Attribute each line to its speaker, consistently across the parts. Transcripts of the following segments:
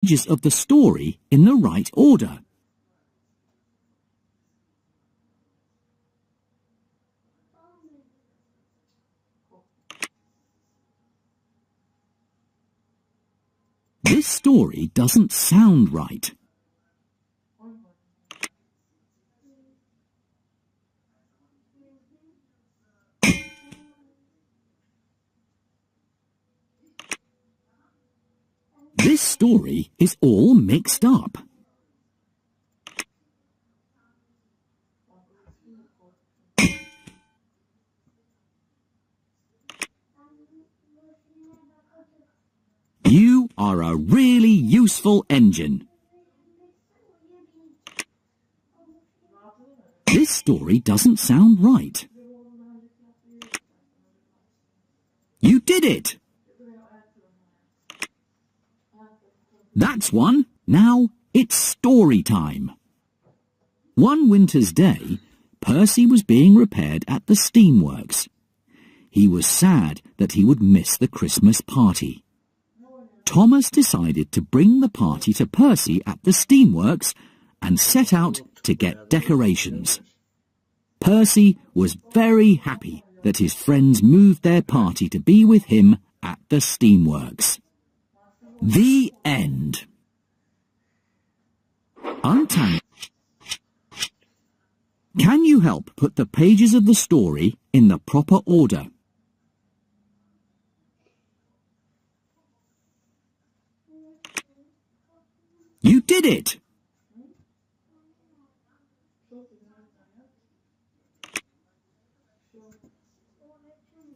Speaker 1: pages of the story in the right order. This story doesn't sound right. This story is all mixed up. You are a really useful engine. This story doesn't sound right. You did it! That's one. Now it's story time. One winter's day, Percy was being repaired at the steamworks. He was sad that he would miss the Christmas party. Thomas decided to bring the party to Percy at the steamworks and set out to get decorations. Percy was very happy that his friends moved their party to be with him at the steamworks. The end. Untangle. Can you help put the pages of the story in the proper order? You did it!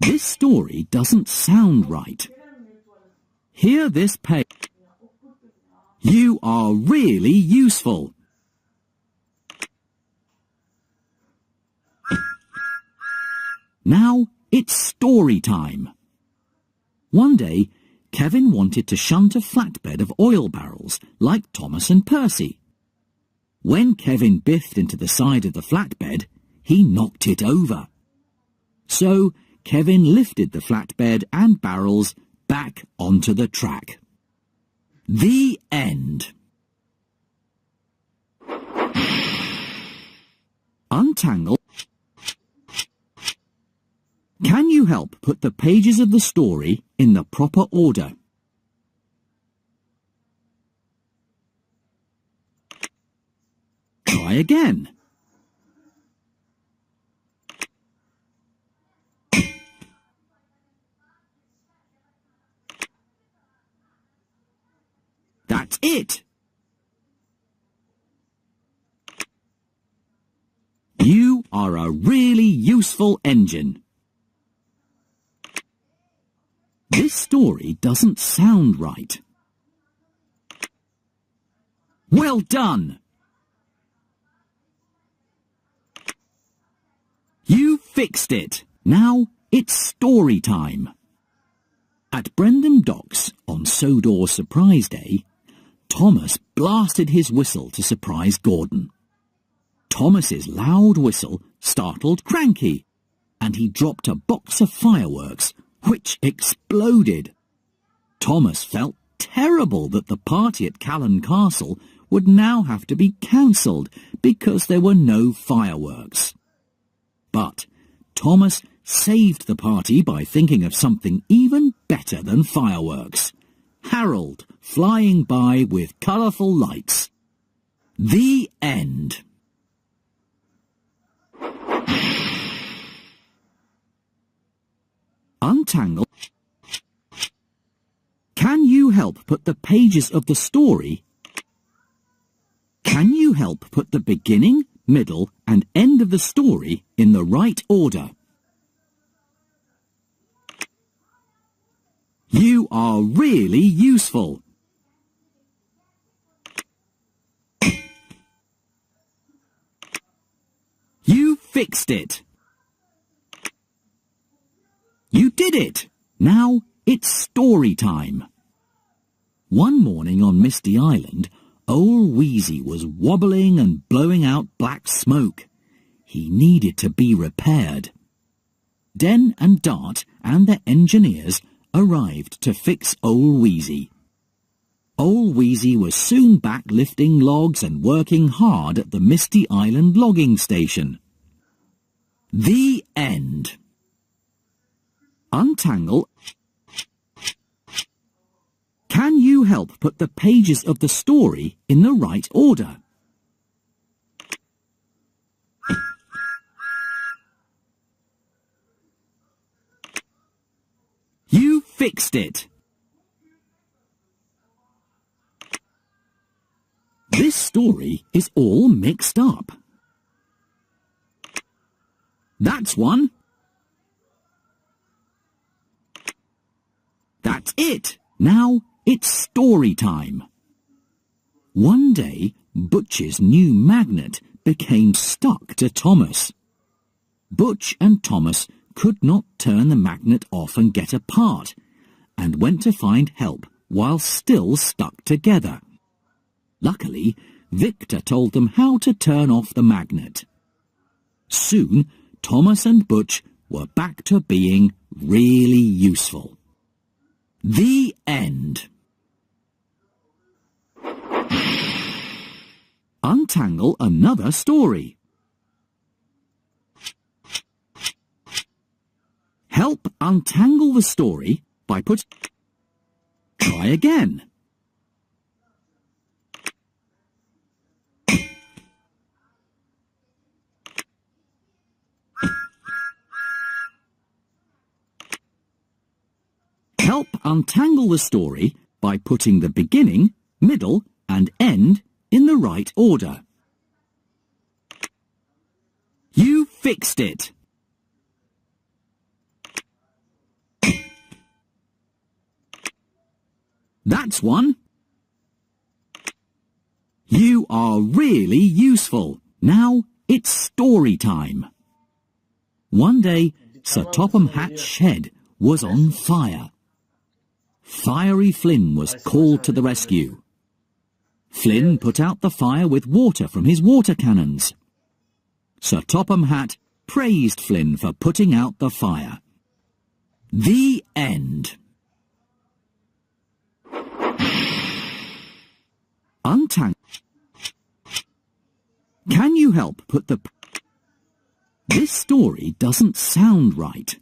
Speaker 1: This story doesn't sound right. Hear this page. You are really useful. Now it's story time. One day, Kevin wanted to shunt a flatbed of oil barrels like Thomas and Percy. When Kevin biffed into the side of the flatbed, he knocked it over. So Kevin lifted the flatbed and barrels back onto the track. The end. Untangle. Can you help put the pages of the story in the proper order? Try again. That's it! You are a really useful engine. This story doesn't sound right. Well done! You fixed it! Now it's story time. At Brendam Docks on Sodor Surprise Day, Thomas blasted his whistle to surprise Gordon. Thomas's loud whistle startled Cranky, and he dropped a box of fireworks, which exploded. Thomas felt terrible that the party at Callan Castle would now have to be cancelled because there were no fireworks. But Thomas saved the party by thinking of something even better than fireworks. Harold flying by with colourful lights. The end. Untangle. Can you help put the pages of the story? Can you help put the beginning, middle and end of the story in the right order? You are really useful. You fixed it. You did it. Now it's story time. One morning on Misty Island, old Wheezy was wobbling and blowing out black smoke. He needed to be repaired. Den and Dart and the engineers arrived to fix old Wheezy. Old Wheezy was soon back lifting logs and working hard at the Misty Island logging station. The end. Untangle. Can you help put the pages of the story in the right order? You fixed it! This story is all mixed up. That's one. That's it! Now it's story time. One day, Butch's new magnet became stuck to Thomas. Butch and Thomas could not turn the magnet off and get apart, and went to find help while still stuck together. Luckily, Victor told them how to turn off the magnet. Soon, Thomas and Butch were back to being really useful. The end. Untangle another story. Help untangle the story by Try again. Help untangle the story by putting the beginning, middle and end in the right order. You fixed it! That's one. You are really useful. Now it's story time. One day, Sir Topham Hatt's shed was on fire. Fiery Flynn was called to the rescue. Flynn put out the fire with water from his water cannons. Sir Topham Hatt praised Flynn for putting out the fire. The end. Untangle. Can you help put the... This story doesn't sound right.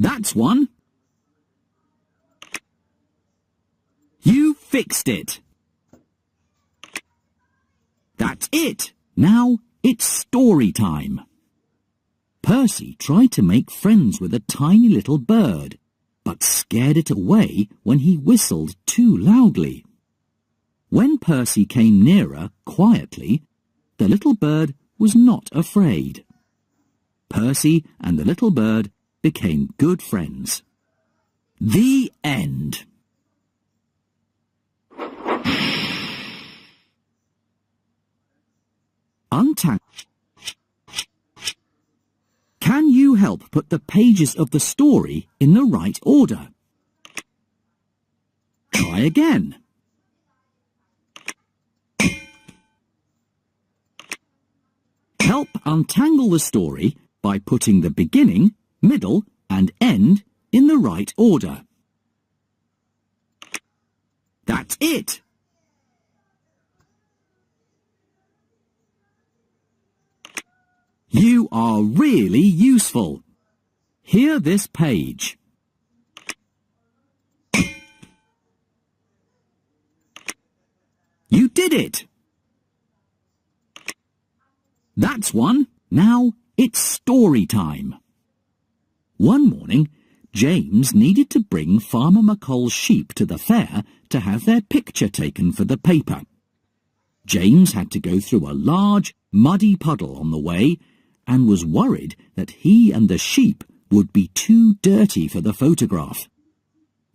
Speaker 1: That's one. You fixed it. That's it. Now it's story time. Percy tried to make friends with a tiny little bird, but scared it away when he whistled too loudly. When Percy came nearer quietly, the little bird was not afraid. Percy and the little bird became good friends. The end. Untangle. Can you help put the pages of the story in the right order? Try again. Help untangle the story by putting the beginning, middle and end in the right order. That's it! You are really useful. Hear this page. You did it! That's one. Now it's story time. One morning, James needed to bring Farmer McColl's sheep to the fair to have their picture taken for the paper. James had to go through a large, muddy puddle on the way and was worried that he and the sheep would be too dirty for the photograph.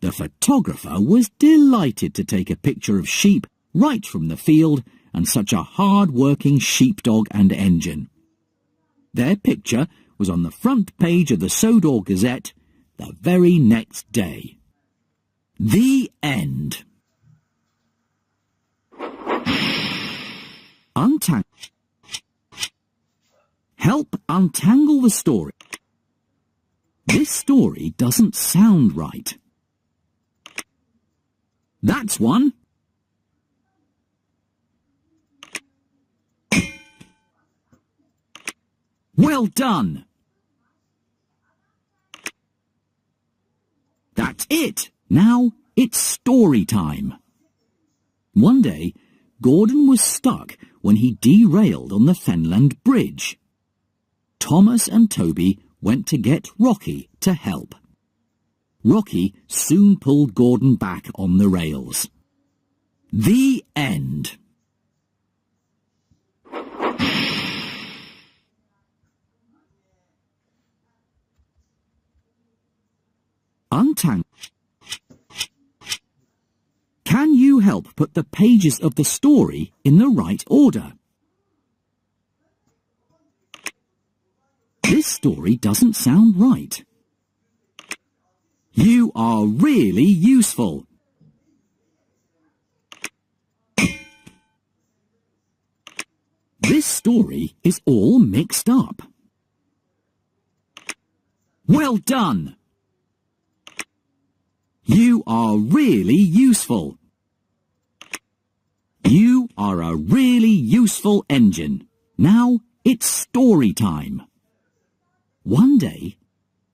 Speaker 1: The photographer was delighted to take a picture of sheep right from the field and such a hard-working sheepdog and engine. Their picture was on the front page of the Sodor Gazette the very next day. The end. Untangle. Help untangle the story. This story doesn't sound right. That's one. Well done. That's it. Now it's story time. One day, Gordon was stuck when he derailed on the Fenland Bridge. Thomas and Toby went to get Rocky to help. Rocky soon pulled Gordon back on the rails. The end. Untangle. Can you help put the pages of the story in the right order? This story doesn't sound right. You are really useful. This story is all mixed up. Well done. You are really useful. You are a really useful engine. Now it's story time. One day,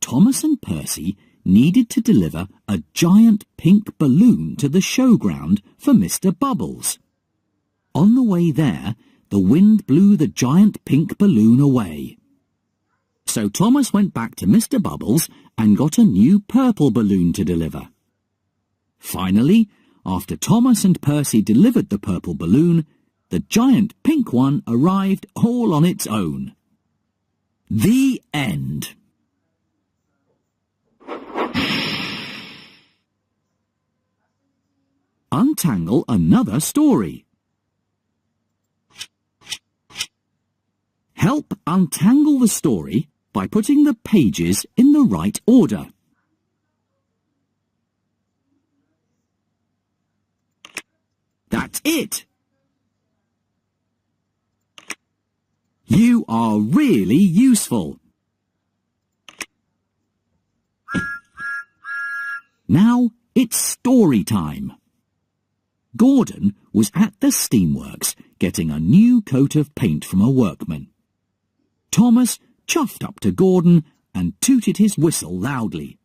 Speaker 1: Thomas and Percy needed to deliver a giant pink balloon to the showground for Mr. Bubbles. On the way there, the wind blew the giant pink balloon away. So Thomas went back to Mr. Bubbles and got a new purple balloon to deliver. Finally, after Thomas and Percy delivered the purple balloon, the giant pink one arrived all on its own. The end. Untangle another story. Help untangle the story by putting the pages in the right order. That's it. You are really useful. Now it's story time. Gordon was at the steamworks getting a new coat of paint from a workman. Thomas chuffed up to Gordon and tooted his whistle loudly.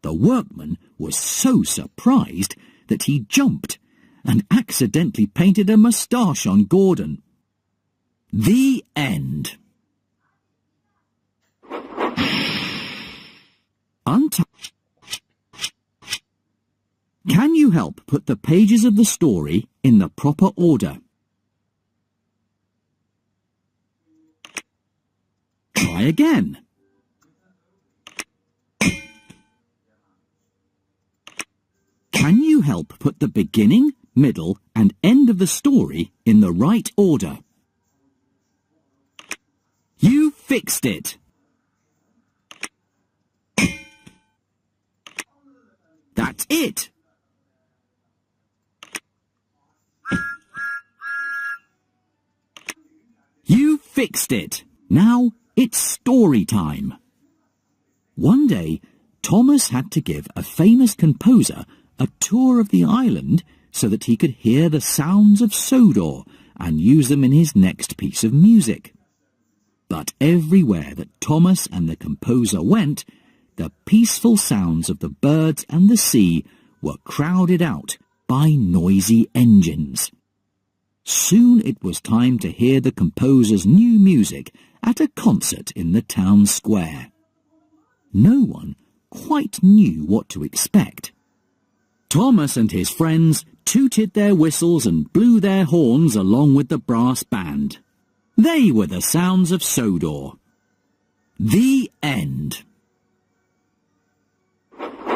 Speaker 1: The workman was so surprised that he jumped and accidentally painted a moustache on Gordon. The end. Can you help put the pages of the story in the proper order? Try again. Can you help put the beginning, middle and end of the story in the right order? You fixed it! That's it! You fixed it! Now it's story time. One day, Thomas had to give a famous composer a tour of the island so that he could hear the sounds of Sodor and use them in his next piece of music. But everywhere that Thomas and the composer went, the peaceful sounds of the birds and the sea were crowded out by noisy engines. Soon it was time to hear the composer's new music at a concert in the town square. No one quite knew what to expect. Thomas and his friends tooted their whistles and blew their horns along with the brass band. They were the sounds of Sodor. The end.